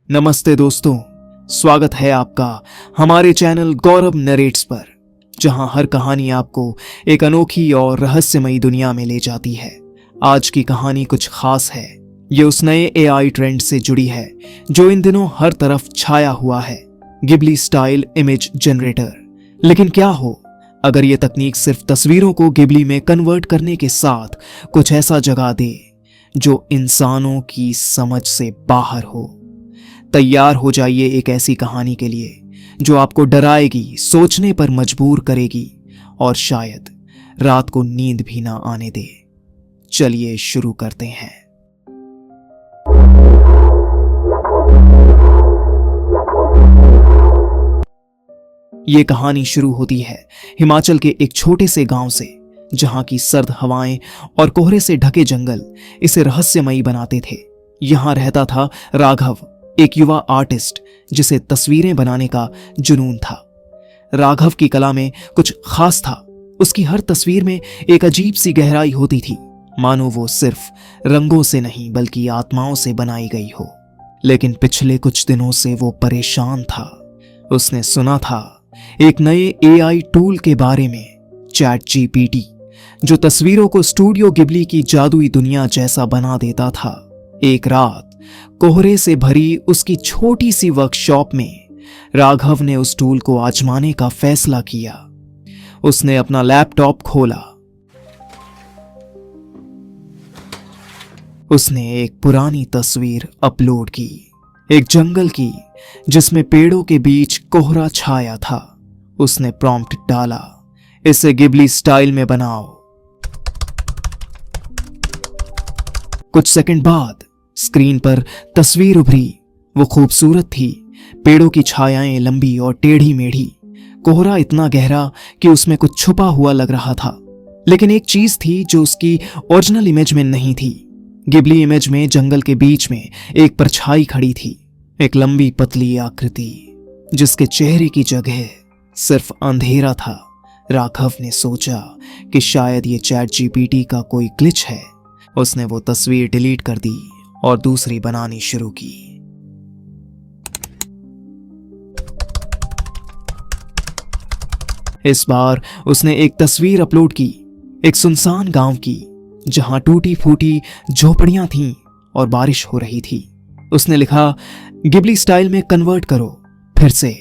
नमस्ते दोस्तों, स्वागत है आपका हमारे चैनल गौरव नरेट्स पर, जहां हर कहानी आपको एक अनोखी और रहस्यमयी दुनिया में ले जाती है। आज की कहानी कुछ खास है। ये उस नए एआई ट्रेंड से जुड़ी है जो इन दिनों हर तरफ छाया हुआ है, गिबली स्टाइल इमेज जनरेटर। लेकिन क्या हो अगर ये तकनीक सिर्फ तस्वीरों को गिबली में कन्वर्ट करने के साथ कुछ ऐसा जगा दे जो इंसानों की समझ से बाहर हो। तैयार हो जाइए एक ऐसी कहानी के लिए जो आपको डराएगी, सोचने पर मजबूर करेगी और शायद रात को नींद भी ना आने दे। चलिए शुरू करते हैं। ये कहानी शुरू होती है हिमाचल के एक छोटे से गांव से, जहां की सर्द हवाएं और कोहरे से ढके जंगल इसे रहस्यमयी बनाते थे। यहां रहता था राघव, एक युवा आर्टिस्ट जिसे तस्वीरें बनाने का जुनून था। राघव की कला में कुछ खास था। उसकी हर तस्वीर में एक अजीब सी गहराई होती थी, मानो वो सिर्फ रंगों से नहीं बल्कि आत्माओं से बनाई गई हो। लेकिन पिछले कुछ दिनों से वो परेशान था। उसने सुना था एक नए एआई टूल के बारे में, ChatGPT, जो तस्वीरों को स्टूडियो गिबली की जादुई दुनिया जैसा बना देता था। एक रात कोहरे से भरी उसकी छोटी सी वर्कशॉप में राघव ने उस टूल को आजमाने का फैसला किया। उसने अपना लैपटॉप खोला। उसने एक पुरानी तस्वीर अपलोड की, एक जंगल की जिसमें पेड़ों के बीच कोहरा छाया था। उसने प्रॉम्प्ट डाला, इसे गिबली स्टाइल में बनाओ। कुछ सेकंड बाद स्क्रीन पर तस्वीर उभरी। वो खूबसूरत थी, पेड़ों की छायाएं लंबी और टेढ़ी मेढ़ी, कोहरा इतना गहरा कि उसमें कुछ छुपा हुआ लग रहा था। लेकिन एक चीज थी जो उसकी ओरिजिनल इमेज में नहीं थी। गिबली इमेज में जंगल के बीच में एक परछाई खड़ी थी, एक लंबी पतली आकृति जिसके चेहरे की जगह सिर्फ अंधेरा था। राघव ने सोचा कि शायद ये ChatGPT का कोई ग्लिच है। उसने वो तस्वीर डिलीट कर दी और दूसरी बनानी शुरू की। इस बार उसने एक तस्वीर अपलोड की, एक सुनसान गांव की जहां टूटी फूटी झोपड़ियां थीं और बारिश हो रही थी। उसने लिखा, गिबली स्टाइल में कन्वर्ट करो। फिर से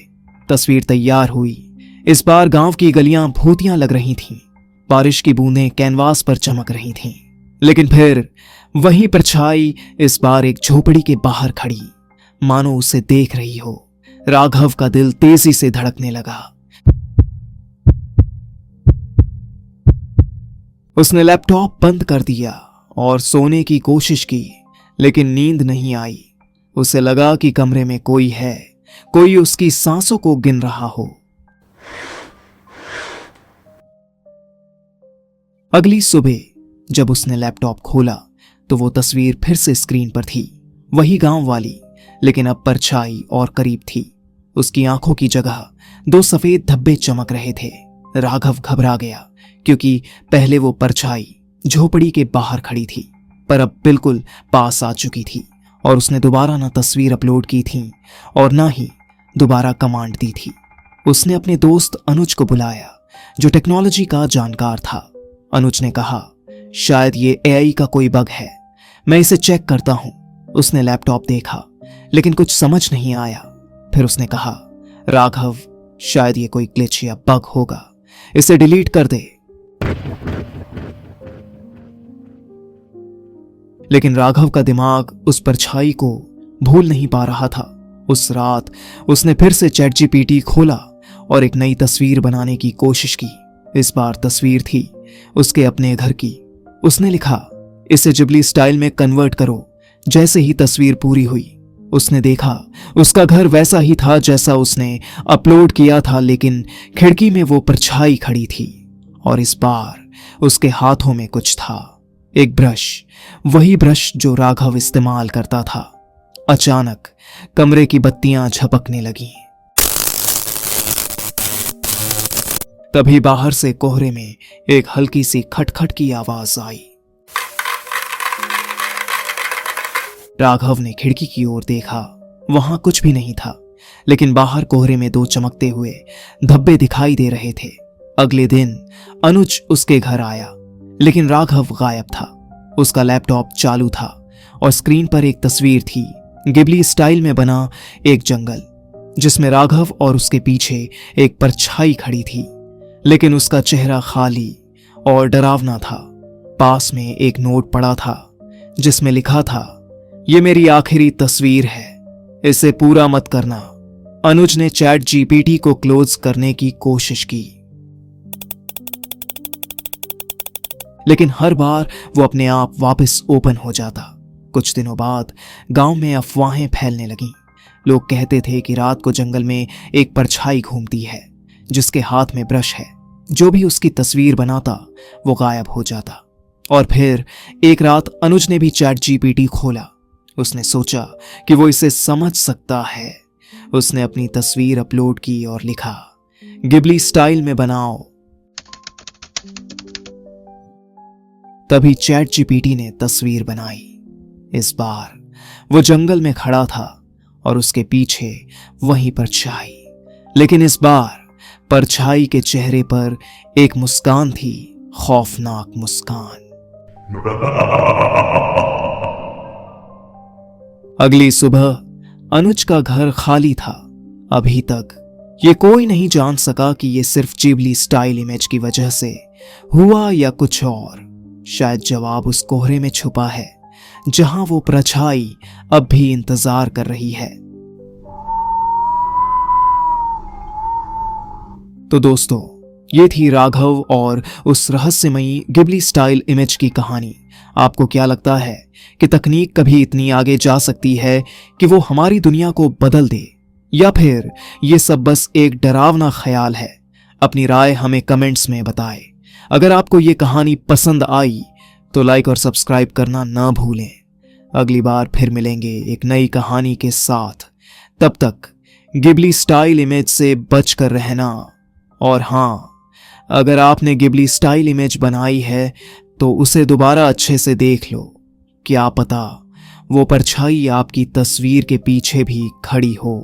तस्वीर तैयार हुई। इस बार गांव की गलियां भूतियां लग रही थीं, बारिश की बूंदें कैनवास पर चमक रही थीं। लेकिन फिर वही परछाई इस बार एक झोपड़ी के बाहर खड़ी, मानो उसे देख रही हो। राघव का दिल तेजी से धड़कने लगा। उसने लैपटॉप बंद कर दिया और सोने की कोशिश की, लेकिन नींद नहीं आई। उसे लगा कि कमरे में कोई है, कोई उसकी सांसों को गिन रहा हो। अगली सुबह जब उसने लैपटॉप खोला तो वो तस्वीर फिर से स्क्रीन पर थी, वही गांव वाली, लेकिन अब परछाई और करीब थी। उसकी आंखों की जगह दो सफेद धब्बे चमक रहे थे। राघव घबरा गया क्योंकि पहले वो परछाई झोपड़ी के बाहर खड़ी थी, पर अब बिल्कुल पास आ चुकी थी। और उसने दोबारा ना तस्वीर अपलोड की थी और ना ही दोबारा कमांड दी थी। उसने अपने दोस्त अनुज को बुलाया, जो टेक्नोलॉजी का जानकार था। अनुज ने कहा, शायद ये एआई का कोई बग है, मैं इसे चेक करता हूं। उसने लैपटॉप देखा लेकिन कुछ समझ नहीं आया। फिर उसने कहा, राघव, शायद ये कोई ग्लिच या बग होगा, इसे डिलीट कर दे। लेकिन राघव का दिमाग उस परछाई को भूल नहीं पा रहा था। उस रात उसने फिर से ChatGPT खोला और एक नई तस्वीर बनाने की कोशिश की। इस बार तस्वीर थी उसके अपने घर की। उसने लिखा, इसे गिबली स्टाइल में कन्वर्ट करो। जैसे ही तस्वीर पूरी हुई, उसने देखा उसका घर वैसा ही था जैसा उसने अपलोड किया था, लेकिन खिड़की में वो परछाई खड़ी थी और इस बार उसके हाथों में कुछ था, एक ब्रश, वही ब्रश जो राघव इस्तेमाल करता था। अचानक कमरे की बत्तियां झपकने लगीं। तभी बाहर से कोहरे में एक हल्की सी खटखट की आवाज आई। राघव ने खिड़की की ओर देखा वहां कुछ भी नहीं था, लेकिन बाहर कोहरे में 2 चमकते हुए धब्बे दिखाई दे रहे थे। अगले दिन अनुज उसके घर आया, लेकिन राघव गायब था। उसका लैपटॉप चालू था और स्क्रीन पर एक तस्वीर थी, गिबली स्टाइल में बना एक जंगल, जिसमें राघव और उसके पीछे एक परछाई खड़ी थी, लेकिन उसका चेहरा खाली और डरावना था। पास में एक नोट पड़ा था जिसमें लिखा था, ये मेरी आखिरी तस्वीर है, इसे पूरा मत करना। अनुज ने चैट जीपीटी को क्लोज करने की कोशिश की, लेकिन हर बार वो अपने आप वापस ओपन हो जाता। कुछ दिनों बाद गांव में अफवाहें फैलने लगीं। लोग कहते थे कि रात को जंगल में एक परछाई घूमती है जिसके हाथ में ब्रश है। जो भी उसकी तस्वीर बनाता वो गायब हो जाता। और फिर एक रात अनुज ने भी चैट जीपीटी खोला। उसने सोचा कि वो इसे समझ सकता है। उसने अपनी तस्वीर अपलोड की और लिखा, गिबली स्टाइल में बनाओ। तभी चैट जीपीटी ने तस्वीर बनाई। इस बार वो जंगल में खड़ा था और उसके पीछे वही परछाई, लेकिन इस बार परछाई के चेहरे पर एक मुस्कान थी, खौफनाक मुस्कान। अगली सुबह अनुज का घर खाली था। अभी तक ये कोई नहीं जान सका कि ये सिर्फ गिबली स्टाइल इमेज की वजह से हुआ या कुछ और। शायद जवाब उस कोहरे में छुपा है जहां वो परछाई अब भी इंतजार कर रही है। तो दोस्तों, ये थी राघव और उस रहस्यमयी गिबली स्टाइल इमेज की कहानी। आपको क्या लगता है कि तकनीक कभी इतनी आगे जा सकती है कि वो हमारी दुनिया को बदल दे, या फिर ये सब बस एक डरावना ख्याल है? अपनी राय हमें कमेंट्स में बताएं। अगर आपको ये कहानी पसंद आई तो लाइक और सब्सक्राइब करना ना भूलें। अगली बार फिर मिलेंगे एक नई कहानी के साथ। तब तक गिबली स्टाइल इमेज से बचकर रहना। और हाँ, अगर आपने गिबली स्टाइल इमेज बनाई है तो उसे दोबारा अच्छे से देख लो। क्या पता वो परछाई आपकी तस्वीर के पीछे भी खड़ी हो।